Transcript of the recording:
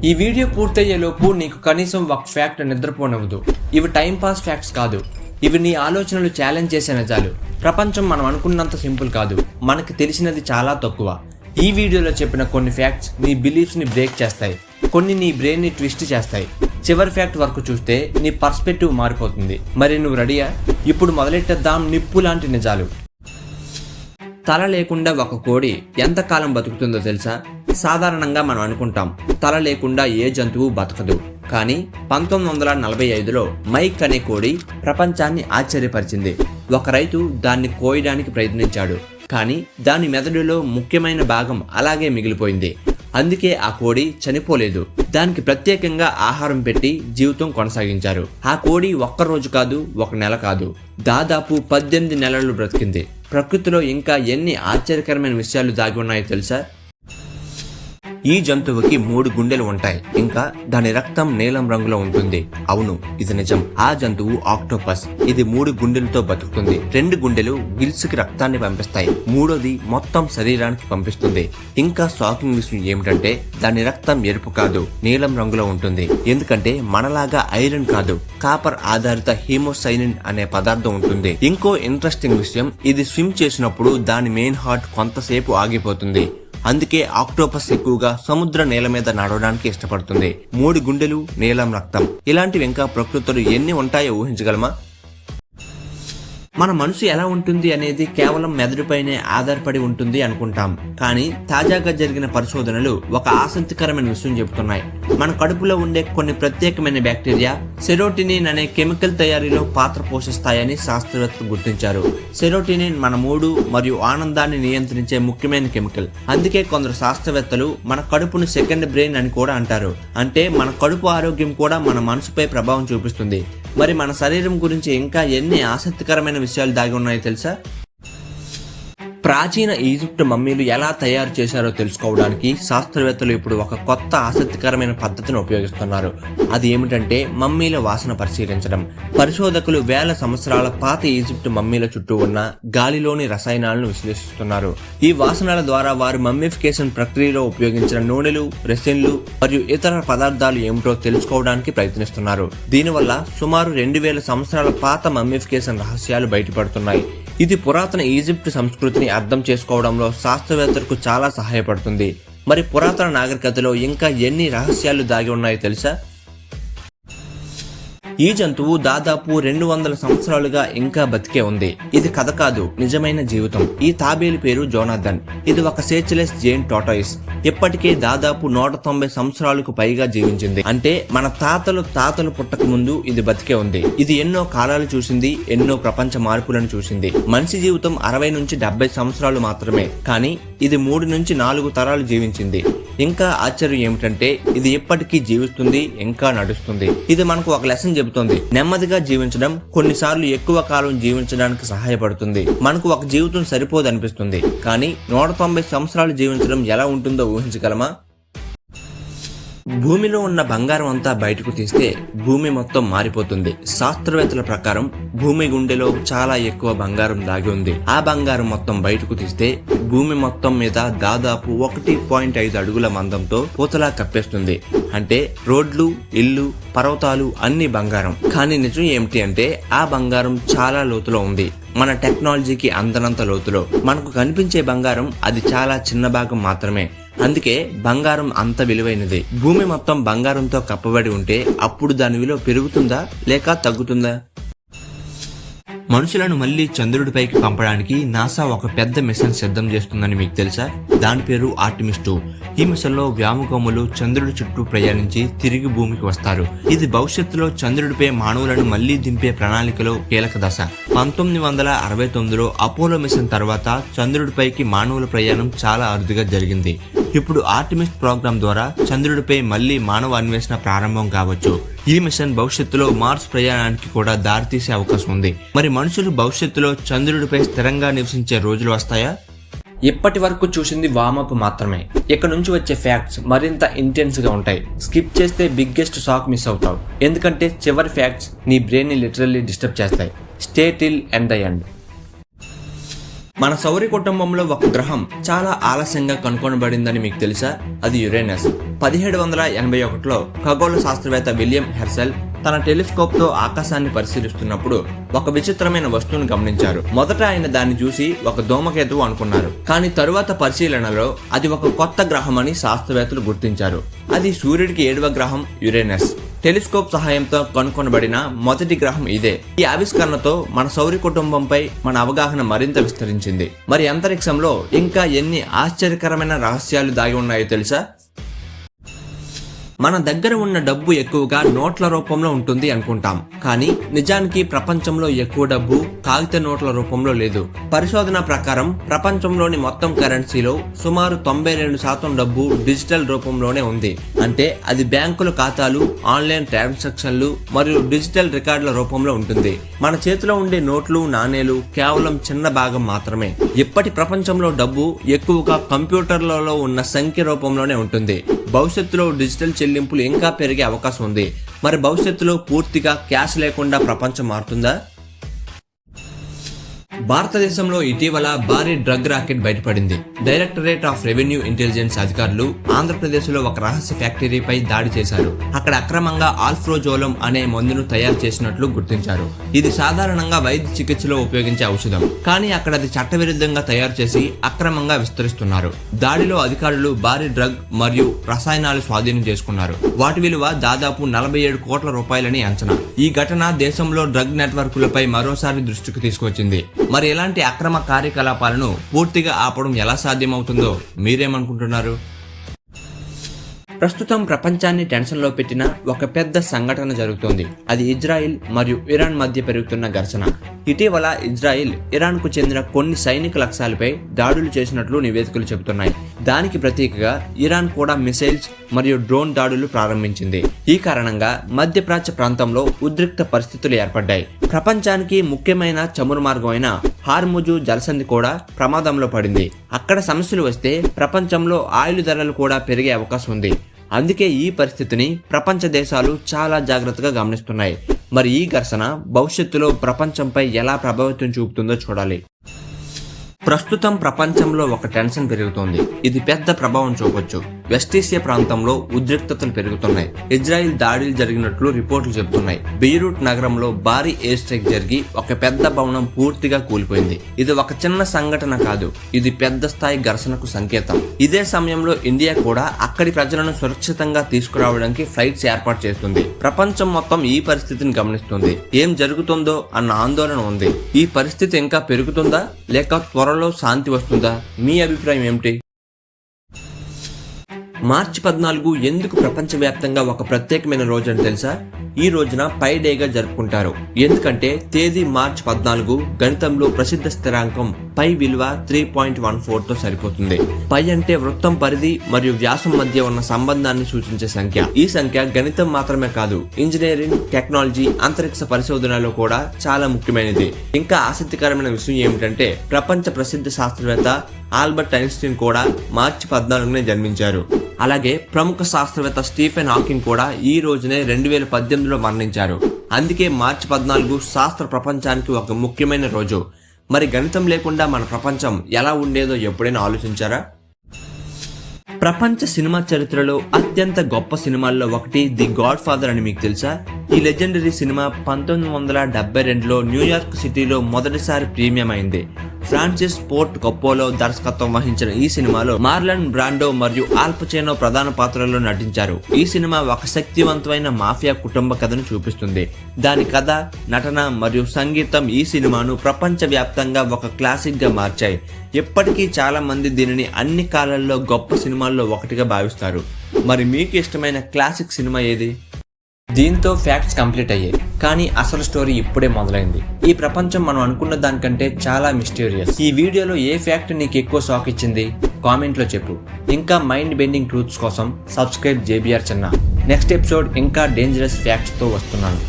ఈ వీడియో పూర్తయ్యేలోపు నీకు కనీసం ఒక ఫ్యాక్ట్ నిద్రపోనివ్వదు. ఇవి టైం పాస్ ఫ్యాక్ట్స్ కాదు, ఇవి నీ ఆలోచనలు ఛాలెంజ్ చేసే నిజాలు. ప్రపంచం మనం అనుకున్నంత సింపుల్ కాదు, మనకి తెలిసినది చాలా తక్కువ. ఈ వీడియోలో చెప్పిన కొన్ని ఫ్యాక్ట్స్ నీ బిలీఫ్స్ ని బ్రేక్ చేస్తాయి, కొన్ని నీ బ్రెయిన్ ని ట్విస్ట్ చేస్తాయి. చివరి ఫ్యాక్ట్ వరకు చూస్తే నీ పర్స్పెక్టివ్ మారిపోతుంది. మరి నువ్వు రెడీయా? ఇప్పుడు మొదలెట్టేద్దాం నిప్పు లాంటి నిజాలు. తల లేకుండా ఒక కోడి ఎంతకాలం బతుకుతుందో తెలుసా? సాధారణంగా మనం అనుకుంటాం తల లేకుండా ఏ జంతువు బతకదు. కానీ 1945లో మైక్ అనే కోడి ప్రపంచాన్ని ఆశ్చర్యపరిచింది. ఒక రైతు దాన్ని కోయడానికి ప్రయత్నించాడు, కానీ దాని మెదడులో ముఖ్యమైన భాగం అలాగే మిగిలిపోయింది. అందుకే ఆ కోడి చనిపోలేదు. దానికి ప్రత్యేకంగా ఆహారం పెట్టి జీవితం కొనసాగించారు. ఆ కోడి ఒక్కరోజు కాదు, ఒక నెల కాదు, దాదాపు 18 నెలలు బ్రతికింది. ప్రకృతిలో ఇంకా ఎన్ని ఆశ్చర్యకరమైన విషయాలు దాగి ఉన్నాయో తెలుసా? ఈ జంతువుకి 3 గుండెలు ఉంటాయి, ఇంకా దాని రక్తం నీలం రంగులో ఉంటుంది. అవును, ఇది నిజం. ఆ జంతువు ఆక్టోపస్. ఇది 3 గుండెలతో బతుకుతుంది. 2 గుండెలు గిల్స్ కి రక్తాన్ని పంపిస్తాయి, 3వది మొత్తం శరీరానికి పంపిస్తుంది. ఇంకా షాకింగ్ విషయం ఏమిటంటే దాని రక్తం ఎరుపు కాదు, నీలం రంగులో ఉంటుంది. ఎందుకంటే మనలాగా ఐరన్ కాదు, కాపర్ ఆధారిత హీమోసైనిన్ అనే పదార్థం ఉంటుంది. ఇంకో ఇంట్రెస్టింగ్ విషయం, ఇది స్విమ్ చేసినప్పుడు దాని మెయిన్ హార్ట్ కొంతసేపు ఆగిపోతుంది. అందుకే ఆక్టోపస్ ఎక్కువగా సముద్ర నేల మీద నడవడానికి ఇష్టపడుతుంది. 3 గుండెలు, నీలం రక్తం, ఇలాంటివి ఇంకా ప్రకృతిలో ఎన్ని ఉంటాయో ఊహించగలమా? మన మనసు ఎలా ఉంటుంది అనేది కేవలం మెదడుపైనే ఆధారపడి ఉంటుంది అనుకుంటాం. కానీ తాజాగా జరిగిన పరిశోధనలు ఒక ఆసక్తికరమైన విషయం చెబుతున్నాయి. మన కడుపులో ఉండే కొన్ని ప్రత్యేకమైన బ్యాక్టీరియా సెరోటినిన్ అనే కెమికల్ తయారీలో పాత్ర పోషిస్తాయని శాస్త్రవేత్తలు గుర్తించారు. సెరోటినిన్ మన మూడు మరియు ఆనందాన్ని నియంత్రించే ముఖ్యమైన కెమికల్. అందుకే కొందరు శాస్త్రవేత్తలు మన కడుపును సెకండ్ బ్రెయిన్ అని కూడా అంటారు. అంటే మన కడుపు ఆరోగ్యం కూడా మన మనసుపై ప్రభావం చూపిస్తుంది. మరి మన శరీరం గురించి ఇంకా ఎన్ని ఆసక్తికరమైన విషయాలు దాగి ఉన్నాయో తెలుసా? ప్రాచీన ఈజిప్ట్ మమ్మీలు ఎలా తయారు చేశారో తెలుసుకోవడానికి శాస్త్రవేత్తలు ఇప్పుడు ఒక కొత్త ఆసక్తికరమైన పద్ధతిని ఉపయోగిస్తున్నారు. అది ఏమిటంటే మమ్మీల వాసన పరిశీలించడం. పరిశోధకులు వేల సంవత్సరాల పాత ఈజిప్ట్ మమ్మీల చుట్టూ ఉన్న గాలిలోని రసాయనాలను విశ్లేషిస్తున్నారు. ఈ వాసనల ద్వారా వారు మమ్మీఫికేషన్ ప్రక్రియలో ఉపయోగించిన నూనెలు, రెసిన్లు మరియు ఇతర పదార్థాలు ఏమిటో తెలుసుకోవడానికి ప్రయత్నిస్తున్నారు. దీనివల్ల సుమారు 2000 సంవత్సరాల పాత మమ్మీఫికేషన్ రహస్యాలు బయటపడుతున్నాయి. ఇది పురాతన ఈజిప్ట్ సంస్కృతిని అర్థం చేసుకోవడంలో శాస్త్రవేత్తలకు చాలా సహాయపడుతుంది. మరి పురాతన నాగరికతలో ఇంకా ఎన్ని రహస్యాలు దాగి ఉన్నాయో తెలుసా? ఈ జంతువు దాదాపు 200 సంవత్సరాలుగా ఇంకా బతికే ఉంది. ఇది కథ కాదు, నిజమైన జీవితం. ఈ తాబేలు పేరు జోనాథన్. ఇది ఒక సేచ్లెస్ జైంట్ టార్టాయిస్. ఇప్పటికే దాదాపు 190 సంవత్సరాలకు పైగా జీవించింది. అంటే మన తాతలు పుట్టక ముందు ఇది బతికే ఉంది. ఇది ఎన్నో కాలాలు చూసింది, ఎన్నో ప్రపంచ మార్పులను చూసింది. మనిషి జీవితం 60 నుంచి 70 సంవత్సరాలు మాత్రమే, కానీ ఇది 3 నుంచి 4 తరాలు జీవించింది. ఇంకా ఆశ్చర్యం ఏమిటంటే ఇది ఇప్పటికీ జీవిస్తుంది, ఇంకా నడుస్తుంది. ఇది మనకు ఒక లెసన్ చెబుతుంది. నెమ్మదిగా జీవించడం కొన్నిసార్లు ఎక్కువ కాలం జీవించడానికి సహాయపడుతుంది. మనకు ఒక జీవితం సరిపోదనిపిస్తుంది, కానీ 190 సంవత్సరాలు జీవించడం ఎలా ఉంటుందో ఊహించగలమా? భూమిలో ఉన్న బంగారం అంతా బయటకు తీస్తే భూమి మొత్తం మారిపోతుంది. శాస్త్రవేత్తల ప్రకారం భూమి గుండెలో చాలా ఎక్కువ బంగారం దాగి ఉంది. ఆ బంగారం మొత్తం బయటకు తీస్తే భూమి మొత్తం మీద దాదాపు 1.5 అడుగుల మందంతో పూతలా కప్పేస్తుంది. అంటే రోడ్లు, ఇల్లు, పర్వతాలు అన్ని బంగారం. కానీ నిజం ఏమిటి అంటే ఆ బంగారం చాలా లోతులో ఉంది. మన టెక్నాలజీకి అందనంత లోతులో. మనకు కనిపించే బంగారం అది చాలా చిన్న భాగం మాత్రమే. అందుకే బంగారం అంత విలువైనది. భూమి మొత్తం బంగారంతో కప్పబడి ఉంటే అప్పుడు దాని విలువ పెరుగుతుందా లేక తగ్గుతుందా? మనుషులను మళ్లీ చంద్రుడిపైకి పంపడానికి నాసా ఒక పెద్ద మిషన్ సిద్ధం చేస్తుందని మీకు తెలుసా? దాని పేరు ఆర్టిమిస్ 2. ఈ మిషన్ లో వ్యోమగాములు చంద్రుడి చుట్టూ ప్రయాణించి తిరిగి భూమికి వస్తారు. ఇది భవిష్యత్తులో చంద్రుడిపై మానవులను మళ్లీ దింపే ప్రణాళికలో కీలక దశ. 1969లో అపోలో మిషన్ తర్వాత చంద్రుడిపైకి మానవుల ప్రయాణం చాలా అరుదుగా జరిగింది. ఇప్పుడు ఆర్టిమిస్ ప్రోగ్రాం ద్వారా చంద్రుడిపై మళ్లీ మానవ అన్వేషణ ప్రారంభం కావచ్చు. ఈ మిషన్ భవిష్యత్తులో మార్స్ ప్రయాణానికి కూడా దారితీసే అవకాశం ఉంది. మరి మనుషులు భవిష్యత్తులో చంద్రుడిపై స్థిరంగా నివసించే రోజులు వస్తాయా? ఇప్పటి వరకు చూసింది వామప్ మాత్రమే. ఇక్కడ నుంచి వచ్చే ఫ్యాక్ట్స్ మరింత ఇంటెన్స్ గా ఉంటాయి. స్కిప్ చేస్తే బిగ్గెస్ట్ షాక్ మిస్ అవుతావు. ఎందుకంటే చివరి ఫ్యాక్ట్స్ నీ బ్రెయిన్ ని లిటరల్లీ డిస్టర్బ్ చేస్తాయి. Stay till end the end. మన సౌర కుటుంబంలో ఒక గ్రహం చాలా ఆలస్యంగా కనుగొనబడిందని మీకు తెలుసా? అది యురేనస్. 1781లో ఖగోళ శాస్త్రవేత్త విలియం హెర్షెల్ తన టెలిస్కోప్ తో ఆకాశాన్ని పరిశీలిస్తున్నప్పుడు ఒక విచిత్రమైన వస్తువును గమనించారు. మొదట ఆయన దాన్ని చూసి ఒక ధూమకేతువు అనుకున్నారు. కానీ తరువాత పరిశీలనలో అది ఒక కొత్త గ్రహం అని శాస్త్రవేత్తలు గుర్తించారు. అది సూర్యుడికి 7వ గ్రహం యురేనస్. టెలిస్కోప్ సహాయంతో కనుగొనబడిన మొదటి గ్రహం ఇదే. ఈ ఆవిష్కరణతో మన సౌర కుటుంబంపై మన అవగాహన మరింత విస్తరించింది. మరి అంతరిక్షంలో ఇంకా ఎన్ని ఆశ్చర్యకరమైన రహస్యాలు దాగి ఉన్నాయో తెలుసా? మన దగ్గర ఉన్న డబ్బు ఎక్కువగా నోట్ల రూపంలో ఉంటుంది అనుకుంటాం, కానీ నిజానికి ప్రపంచంలో ఎక్కువ డబ్బు కాగిత నోట్ల రూపంలో లేదు. పరిశోధన ప్రకారం ప్రపంచంలోని మొత్తం కరెన్సీలో సుమారు 92% డబ్బు డిజిటల్ రూపంలోనే ఉంది. అంటే అది బ్యాంకుల ఖాతాలు, ఆన్లైన్ ట్రాన్సాక్షన్లు మరియు డిజిటల్ రికార్డుల రూపంలో ఉంటుంది. మన చేతిలో ఉండే నోట్లు, నాణేలు కేవలం చిన్న భాగం మాత్రమే. ఇప్పటి ప్రపంచంలో డబ్బు ఎక్కువగా కంప్యూటర్లలో ఉన్న సంఖ్య రూపంలోనే ఉంటుంది. భవిష్యత్తులో డిజిటల్ చెల్లింపులు ఇంకా పెరిగే అవకాశం ఉంది. మరి భవిష్యత్తులో పూర్తిగా క్యాష్ లేకుండా ప్రపంచం మారుతుందా? భారతదేశంలో ఇటీవల భారీ డ్రగ్ రాకెట్ బయటపడింది. డైరెక్టరేట్ ఆఫ్ రెవెన్యూ ఇంటెలిజెన్స్ అధికారులు ఆంధ్రప్రదేశ్లో ఒక రహస్య ఫ్యాక్టరీపై దాడి చేశారు. అక్కడ అక్రమంగా ఆల్ఫ్రోజోలం అనే మందును తయారు చేసినట్లు గుర్తించారు. ఇది సాధారణంగా వైద్య చికిత్సలో ఉపయోగించే ఔషధం, కానీ అక్కడ అది చట్టవిరుద్ధంగా తయారు చేసి అక్రమంగా విస్తరిస్తున్నారు. దాడిలో అధికారులు భారీ డ్రగ్ మరియు రసాయనాలు స్వాధీనం చేసుకున్నారు. వాటి విలువ దాదాపు 47 కోట్ల రూపాయలని అంచనా. ఈ ఘటన దేశంలో డ్రగ్ నెట్వర్క్లపై మరోసారి దృష్టికి తీసుకొచ్చింది. మరి ఇలాంటి అక్రమ కార్యకలాపాలను పూర్తిగా ఆపడం ఎలా సాధ్యమవుతుందో మీరేమనుకుంటున్నారు? ప్రస్తుతం ప్రపంచాన్ని టెన్షన్లో పెట్టిన ఒక పెద్ద సంఘటన జరుగుతోంది. అది ఇజ్రాయిల్ మరియు ఇరాన్ మధ్య పెరుగుతున్న ఘర్షణ. ఇటీవల ఇజ్రాయిల్ ఇరాన్ కు చెందిన కొన్ని సైనిక లక్ష్యాలపై దాడులు చేసినట్లు నివేదికలు చెబుతున్నాయి. దానికి ప్రతీకగా ఇరాన్ కూడా మిసైల్స్ మరియు డ్రోన్ దాడులు ప్రారంభించింది. ఈ కారణంగా మధ్యప్రాచ్య ప్రాంతంలో ఉద్రిక్త పరిస్థితులు ఏర్పడ్డాయి. ప్రపంచానికి ముఖ్యమైన చమురు మార్గం అయిన హార్ముజు జలసంధి కూడా ప్రమాదంలో పడింది. అక్కడ సమస్యలు వస్తే ప్రపంచంలో ఆయిల్ ధరలు కూడా పెరిగే అవకాశం ఉంది. అందుకే ఈ పరిస్థితిని ప్రపంచ దేశాలు చాలా జాగ్రత్తగా గమనిస్తున్నాయి. మరి ఈ ఘర్షణ భవిష్యత్తులో ప్రపంచంపై ఎలా ప్రభావితం చూపుతుందో చూడాలి. ప్రస్తుతం ప్రపంచంలో ఒక టెన్షన్ పెరుగుతోంది. ఇది పెద్ద ప్రభావం చూపొచ్చు. వెస్ట్ ఏషియా ప్రాంతంలో ఉద్రిక్తతలు పెరుగుతున్నాయి. ఇజ్రాయిల్ దాడులు జరిగినట్లు రిపోర్టులు చెబుతున్నాయి. బెయిరూట్ నగరంలో భారీ ఎయిర్ స్ట్రైక్ జరిగి ఒక పెద్ద భవనం పూర్తిగా కూలిపోయింది. ఇది ఒక చిన్న సంఘటన కాదు, ఇది పెద్ద స్థాయి ఘర్షణకు సంకేతం. ఇదే సమయంలో ఇండియా కూడా అక్కడి ప్రజలను సురక్షితంగా తీసుకురావడానికి ఫ్లైట్స్ ఏర్పాటు చేస్తుంది. ప్రపంచం మొత్తం ఈ పరిస్థితిని గమనిస్తుంది. ఏం జరుగుతుందో అన్న ఆందోళన ఉంది. ఈ పరిస్థితి ఇంకా పెరుగుతుందా లేక త్వరలో శాంతి వస్తుందా? మీ అభిప్రాయం ఏమిటి? మార్చి 14 ఎందుకు ప్రపంచవ్యాప్తంగా ఒక ప్రత్యేకమైన రోజు అని తెలుసా? ఈ రోజున పై డేగా జరుపుకుంటారు. ఎందుకంటే తేదీ మార్చి 14 గణితంలో ప్రసిద్ధ స్థిరాంకం పై విలువ 3.14తో సరిపోతుంది. పై అంటే వృత్తం పరిధి మరియు వ్యాసం మధ్య ఉన్న సంబంధాన్ని సూచించే సంఖ్య. ఈ సంఖ్య గణితం మాత్రమే కాదు, ఇంజనీరింగ్, టెక్నాలజీ, అంతరిక్ష పరిశోధనలో కూడా చాలా ముఖ్యమైనది. ఇంకా ఆసక్తికరమైన విషయం ఏమిటంటే ప్రపంచ ప్రసిద్ధ శాస్త్రవేత్త ఆల్బర్ట్ ఐన్స్టీన్ కూడా మార్చి 14నే జన్మించారు. అలాగే ప్రముఖ శాస్త్రవేత్త స్టీఫెన్ హాకింగ్ కూడా ఈ రోజునే 2018లో మరణించారు. అందుకే మార్చి 14 శాస్త్ర ప్రపంచానికి ఒక ముఖ్యమైన రోజు. మరి గణితం లేకుండా మన ప్రపంచం ఎలా ఉండేదో ఎప్పుడైనా ఆలోచించారా? ప్రపంచ సినిమా చరిత్రలో అత్యంత గొప్ప సినిమాల్లో ఒకటి ది గాడ్ ఫాదర్ అని మీకు తెలుసా? ఈ లెజెండరీ సినిమా 1972లో న్యూయార్క్ సిటీలో మొదటిసారి ప్రీమియం అయింది. ఫ్రాన్సిస్ ఫోర్డ్ కొప్పోలా దర్శకత్వం వహించిన ఈ సినిమాలో మార్లన్ బ్రాండో మరియు ఆల్ పచినో ప్రధాన పాత్రల్లో నటించారు. ఈ సినిమా ఒక శక్తివంతమైన మాఫియా కుటుంబ కథను చూపిస్తుంది. దాని కథ, నటన మరియు సంగీతం ఈ సినిమాను ప్రపంచవ్యాప్తంగా ఒక క్లాసిక్ గా మార్చాయి. ఇప్పటికీ చాలా మంది దీనిని అన్ని కాలాల్లో గొప్ప సినిమాల్లో ఒకటిగా భావిస్తారు. మరి మీకు ఇష్టమైన క్లాసిక్ సినిమా ఏది? దీంతో ఫ్యాక్ట్స్ కంప్లీట్ అయ్యాయి, కానీ అసలు స్టోరీ ఇప్పుడే మొదలైంది. ఈ ప్రపంచం మనం అనుకున్న దానికంటే చాలా మిస్టీరియస్. ఈ వీడియోలో ఏ ఫ్యాక్ట్ నీకు ఎక్కువ షాక్ ఇచ్చింది? కామెంట్ లో చెప్పు. ఇంకా మైండ్ బెండింగ్ ట్రూత్స్ కోసం సబ్స్క్రైబ్ JBR చిన్న. నెక్స్ట్ ఎపిసోడ్ ఇంకా డేంజరస్ ఫ్యాక్ట్స్ తో వస్తున్నాను.